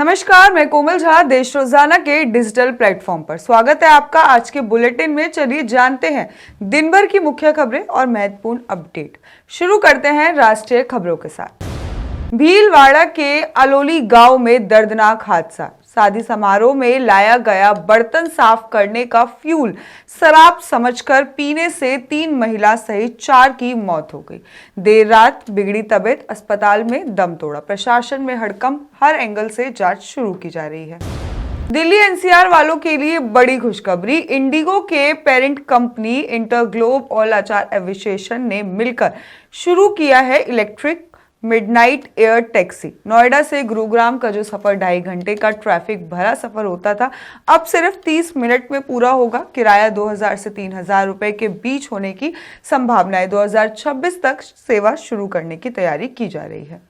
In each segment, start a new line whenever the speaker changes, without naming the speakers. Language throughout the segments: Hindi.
नमस्कार, मैं कोमल झा देश रोजाना के डिजिटल प्लेटफॉर्म पर स्वागत है आपका। आज के बुलेटिन में चलिए जानते हैं दिन भर की मुख्य खबरें और महत्वपूर्ण अपडेट। शुरू करते हैं राष्ट्रीय खबरों के साथ। भीलवाड़ा के अलोली गांव में दर्दनाक हादसा। शादी समारोह में लाया गया बर्तन साफ करने का फ्यूल शराब समझकर पीने से 3 महिला सहित 4 की मौत हो गई। देर रात बिगड़ी तबीयत, अस्पताल में दम तोड़ा। प्रशासन में हड़कंप, हर एंगल से जांच शुरू की जा रही है। दिल्ली एनसीआर वालों के लिए बड़ी खुशखबरी। इंडिगो के पेरेंट कंपनी इंटरग्लोब और लाचार एविएशन ने मिलकर शुरू किया है electric midnight air taxi. Noida से गुरुग्राम का जो सफर 2.5 घंटे का ट्रैफिक भरा सफर होता था, अब सिर्फ 30 मिनट में पूरा होगा। किराया 2000 से 3000 रुपए के बीच होने की संभावना है। 2026 तक सेवा शुरू करने की तैयारी की जा रही है।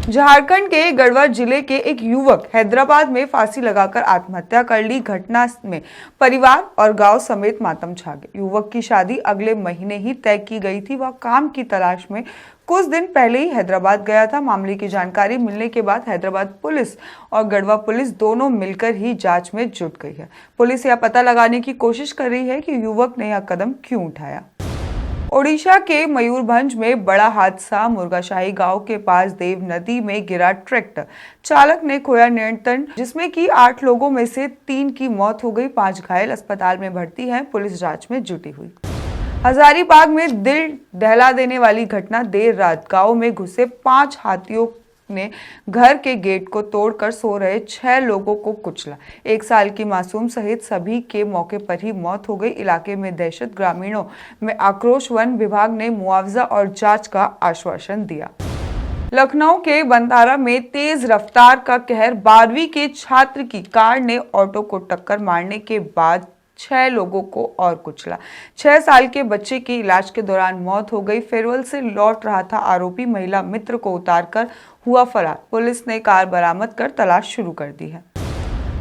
झारखंड के गढ़वा जिले के एक युवक हैदराबाद में फांसी लगाकर आत्महत्या कर ली। घटना में परिवार और गांव समेत मातम छा गए। युवक की शादी अगले महीने ही तय की गई थी। वह काम की तलाश में कुछ दिन पहले ही हैदराबाद गया था। मामले की जानकारी मिलने के बाद हैदराबाद पुलिस और गढ़वा पुलिस दोनों मिलकर ही जांच में जुट गई है। पुलिस यह पता लगाने की कोशिश कर रही है कि युवक ने यह कदम क्यों उठाया। ओडिशा के मयूरभंज में बड़ा हादसा। मुर्गाशाही गांव के पास देव नदी में गिरा ट्रैक्टर। चालक ने खोया नियंत्रण, जिसमें कि 8 लोगों में से 3 की मौत हो गई। 5 घायल अस्पताल में भर्ती हैं। पुलिस जांच में जुटी हुई। हजारीबाग में दिल दहला देने वाली घटना। देर रात गांव में घुसे 5 हाथियों ने घर के गेट को तोड़कर सो रहे 6 लोगों को कुचला। 1 साल की मासूम सहित सभी के मौके पर ही मौत हो गई। इलाके में दहशत, ग्रामीणों में आक्रोश। वन विभाग ने मुआवजा और जांच का आश्वासन दिया। लखनऊ के बंतारा में तेज रफ्तार का कहर। 12वीं के छात्र की कार ने ऑटो को टक्कर मारने के बाद 6 लोगों को और कुचला। 6 साल के बच्चे की इलाज के दौरान मौत हो गई। फेरवल से लौट रहा था आरोपी, महिला मित्र को उतारकर हुआ फरार। पुलिस ने कार बरामद कर तलाश शुरू कर दी है।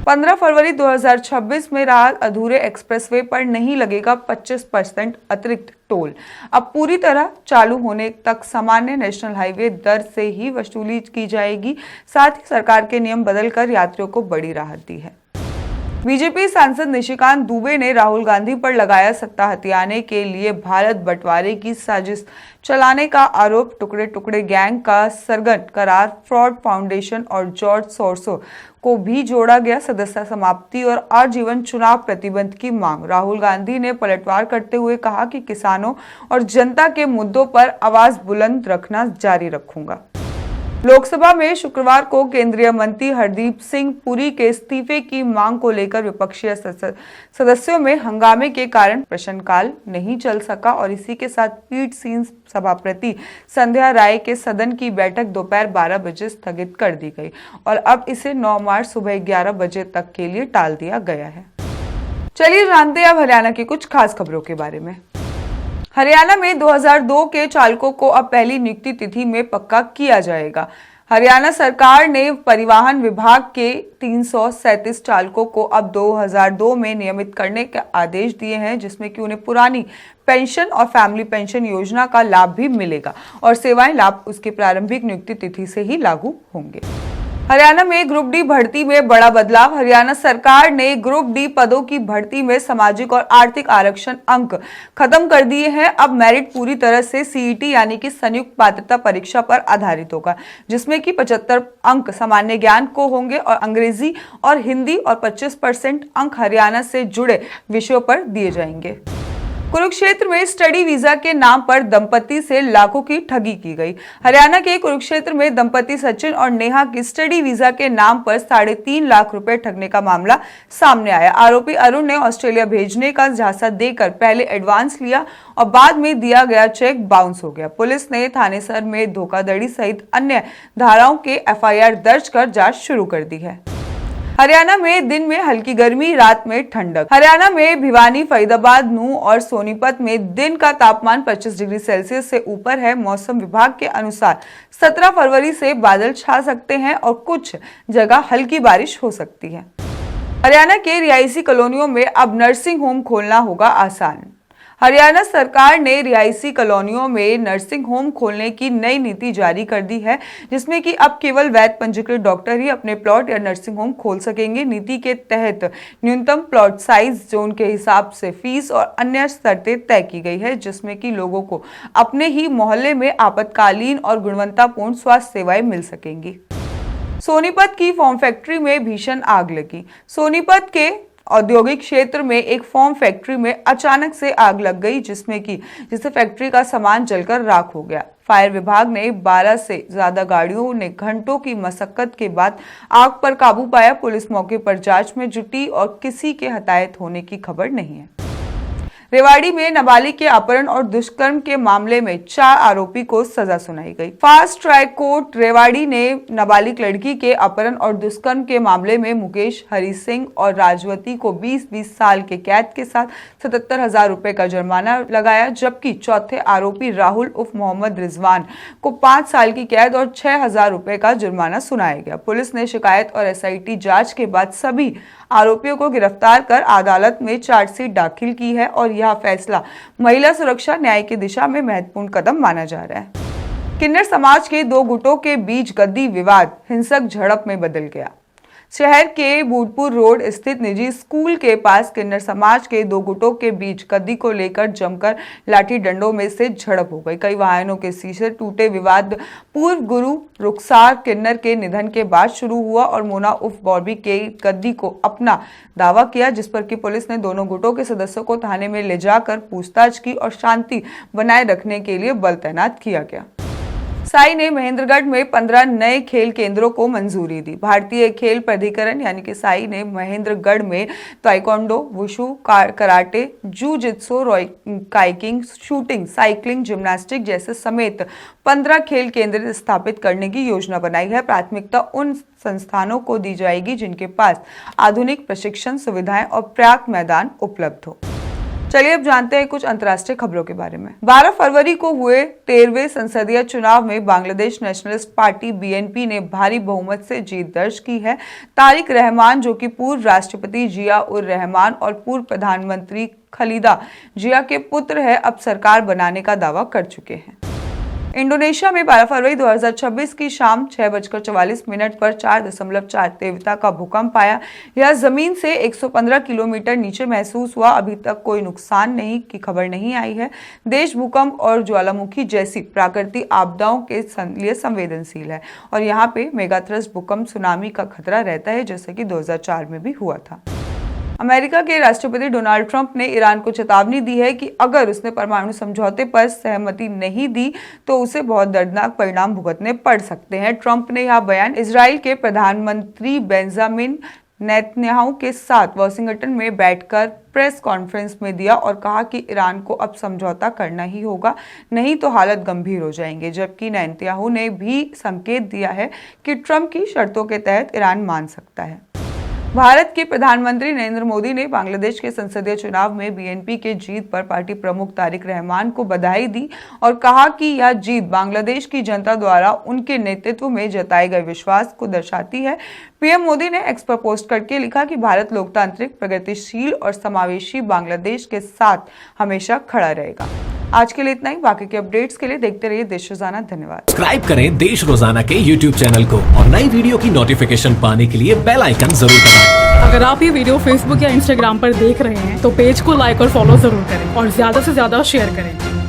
15 फरवरी 2026 में रात अधूरे एक्सप्रेसवे पर नहीं लगेगा 25% अतिरिक्त टोल। अब पूरी तरह चालू होने तक सामान्य नेशनल हाईवे दर से ही वसूली की जाएगी। साथ ही सरकार के नियम बदलकर यात्रियों को बड़ी राहत दी है। बीजेपी सांसद निशिकांत दुबे ने राहुल गांधी पर लगाया सत्ता हथियाने के लिए भारत बंटवारे की साजिश चलाने का आरोप। टुकड़े टुकड़े गैंग का सरगना करार फ्रॉड फाउंडेशन और जॉर्ज सोरोस को भी जोड़ा गया। सदस्यता समाप्ति और आजीवन चुनाव प्रतिबंध की मांग। राहुल गांधी ने पलटवार करते हुए कहा कि किसानों और जनता के मुद्दों पर आवाज बुलंद रखना जारी रखूंगा। लोकसभा में शुक्रवार को केंद्रीय मंत्री हरदीप सिंह पुरी के इस्तीफे की मांग को लेकर विपक्षी सदस्यों में हंगामे के कारण प्रश्नकाल नहीं चल सका और इसी के साथ पीठ सीन सभापति संध्या राय के सदन की बैठक दोपहर 12 बजे स्थगित कर दी गई और अब इसे 9 मार्च सुबह 11 बजे तक के लिए टाल दिया गया है। चलिए जानते हैं अब हरियाणा की कुछ खास खबरों के बारे में। हरियाणा में 2002 के चालकों को अब पहली नियुक्ति तिथि में पक्का किया जाएगा। हरियाणा सरकार ने परिवहन विभाग के 337 चालकों को अब 2002 में नियमित करने के आदेश दिए हैं, जिसमें कि उन्हें पुरानी पेंशन और फैमिली पेंशन योजना का लाभ भी मिलेगा और सेवाएं लाभ उसकी प्रारंभिक नियुक्ति तिथि से ही लागू होंगे। हरियाणा में ग्रुप डी भर्ती में बड़ा बदलाव। हरियाणा सरकार ने ग्रुप डी पदों की भर्ती में सामाजिक और आर्थिक आरक्षण अंक खत्म कर दिए हैं। अब मेरिट पूरी तरह से सीईटी यानी कि संयुक्त पात्रता परीक्षा पर आधारित होगा, जिसमें कि 75 अंक सामान्य ज्ञान को होंगे और अंग्रेजी और हिंदी और 25% अंक हरियाणा से जुड़े विषयों पर दिए जाएंगे। कुरुक्षेत्र में स्टडी वीजा के नाम पर दंपति से लाखों की ठगी की गई। हरियाणा के कुरुक्षेत्र में दंपति सचिन और नेहा की स्टडी वीजा के नाम पर 3.5 लाख रुपए ठगने का मामला सामने आया। आरोपी अरुण ने ऑस्ट्रेलिया भेजने का झांसा देकर पहले एडवांस लिया और बाद में दिया गया चेक बाउंस हो गया। पुलिस ने थानेसर में धोखाधड़ी सहित अन्य धाराओं के एफआईआर दर्ज कर जांच शुरू कर दी है। हरियाणा में दिन में हल्की गर्मी, रात में ठंडक। हरियाणा में भिवानी, फरीदाबाद, नूंह और सोनीपत में दिन का तापमान 25 डिग्री सेल्सियस से ऊपर है। मौसम विभाग के अनुसार 17 फरवरी से बादल छा सकते हैं और कुछ जगह हल्की बारिश हो सकती है। हरियाणा के रिहायशी कॉलोनियों में अब नर्सिंग होम खोलना होगा आसान। हरियाणा सरकार ने रिहायशी कॉलोनियों में नर्सिंग होम खोलने की नई नीति जारी कर दी है, जिसमें कि अब केवल वैध पंजीकृत डॉक्टर ही अपने प्लॉट या नर्सिंग होम खोल सकेंगे। नीति के तहत न्यूनतम प्लॉट साइज, जोन के हिसाब से फीस और अन्य शर्तें तय की गई है, जिसमें कि लोगों को अपने ही मोहल्ले में आपातकालीन और गुणवत्तापूर्ण स्वास्थ्य सेवाएं मिल सकेंगी। सोनीपत की फोम फैक्ट्री में भीषण आग लगी। सोनीपत के औद्योगिक क्षेत्र में एक फोम फैक्ट्री में अचानक से आग लग गई, जिससे फैक्ट्री का सामान जलकर राख हो गया। फायर विभाग ने 12 से ज्यादा गाड़ियों ने घंटों की मशक्कत के बाद आग पर काबू पाया। पुलिस मौके पर जांच में जुटी और किसी के हताहत होने की खबर नहीं है। रेवाड़ी में नाबालिग के अपहरण और दुष्कर्म के मामले में 4 आरोपी को सजा सुनाई गई। फास्ट ट्रैक कोर्ट रेवाड़ी ने नाबालिग लड़की के अपहरण और दुष्कर्म के मामले में मुकेश, हरि सिंह और राजवती को 20-20 साल के कैद के साथ 77,000 रुपए का जुर्माना लगाया, जबकि चौथे आरोपी राहुल उर्फ मोहम्मद रिजवान को 5 साल की कैद और 6,000 रुपए का जुर्माना सुनाया गया। पुलिस ने शिकायत और SIT जांच के बाद सभी आरोपियों को गिरफ्तार कर अदालत में चार्जशीट दाखिल की है और यह फैसला महिला सुरक्षा न्याय की दिशा में महत्वपूर्ण कदम माना जा रहा है। किन्नर समाज के 2 गुटों के बीच गद्दी विवाद हिंसक झड़प में बदल गया। शहर के बूटपुर रोड स्थित निजी स्कूल के पास किन्नर समाज के 2 गुटों के बीच गद्दी को लेकर जमकर लाठी डंडों में से झड़प हो गई। कई वाहनों के शीशे टूटे। विवाद पूर्व गुरु रुखसार किन्नर के निधन के बाद शुरू हुआ और मोना उर्फ बॉबी के गद्दी को अपना दावा किया, जिस पर कि पुलिस ने दोनों गुटों के सदस्यों को थाने में ले जाकर पूछताछ की और शांति बनाए रखने के लिए बल तैनात किया गया। साई ने महेंद्रगढ़ में 15 नए खेल केंद्रों को मंजूरी दी। भारतीय खेल प्राधिकरण यानी कि साई ने महेंद्रगढ़ में taekwondo, wushu, karate, jujitsu, kayaking, shooting, cycling, gymnastic जैसे समेत 15 खेल केंद्र स्थापित करने की योजना बनाई है। प्राथमिकता उन संस्थानों को दी जाएगी जिनके पास आधुनिक प्रशिक्षण सुविधाएं और पर्याप्त मैदान उपलब्ध हो। चलिए अब जानते हैं कुछ अंतर्राष्ट्रीय खबरों के बारे में। 12 फरवरी को हुए 13वें संसदीय चुनाव में बांग्लादेश नेशनलिस्ट पार्टी BNP ने भारी बहुमत से जीत दर्ज की है। तारिक रहमान, जो कि पूर्व राष्ट्रपति जिया उर रहमान और पूर्व प्रधानमंत्री खलीदा जिया के पुत्र है, अब सरकार बनाने का दावा कर चुके हैं। इंडोनेशिया में 12 फरवरी 2026 की शाम 6:44 पर 4.4 तीव्रता का भूकंप आया। यह जमीन से 115 किलोमीटर नीचे महसूस हुआ। अभी तक कोई नुकसान की खबर नहीं आई है। देश भूकंप और ज्वालामुखी जैसी प्राकृतिक आपदाओं के लिए संवेदनशील है और यहाँ पे मेगाथ्रस्ट भूकंप सुनामी का खतरा रहता है, जैसे कि 2004 में भी हुआ था। अमेरिका के राष्ट्रपति डोनाल्ड ट्रंप ने ईरान को चेतावनी दी है कि अगर उसने परमाणु समझौते पर सहमति नहीं दी तो उसे बहुत दर्दनाक परिणाम भुगतने पड़ सकते हैं। ट्रंप ने यह बयान इजराइल के प्रधानमंत्री बेंजामिन नेतन्याहू के साथ वाशिंगटन में बैठकर प्रेस कॉन्फ्रेंस में दिया और कहा कि ईरान को अब समझौता करना ही होगा, नहीं तो हालत गंभीर हो जाएंगे। जबकि नेतन्याहू ने भी संकेत दिया है कि ट्रंप की शर्तों के तहत ईरान मान सकता है। भारत के प्रधानमंत्री नरेंद्र मोदी ने बांग्लादेश के संसदीय चुनाव में BNP के जीत पर पार्टी प्रमुख तारिक रहमान को बधाई दी और कहा कि यह जीत बांग्लादेश की जनता द्वारा उनके नेतृत्व में जताए गए विश्वास को दर्शाती है। PM मोदी ने एक्स पर पोस्ट करके लिखा कि भारत लोकतांत्रिक, प्रगतिशील और समावेशी बांग्लादेश के साथ हमेशा खड़ा रहेगा। आज के लिए इतना ही। बाकी के अपडेट्स के लिए देखते रहिए देश रोजाना। धन्यवाद।
सब्सक्राइब करें देश रोजाना के YouTube चैनल को और नई वीडियो की नोटिफिकेशन पाने के लिए बेल आइकन जरूर दबाएं।
अगर आप ये वीडियो Facebook या Instagram पर देख रहे हैं तो पेज को लाइक और फॉलो जरूर करें और ज्यादा से ज्यादा शेयर करें।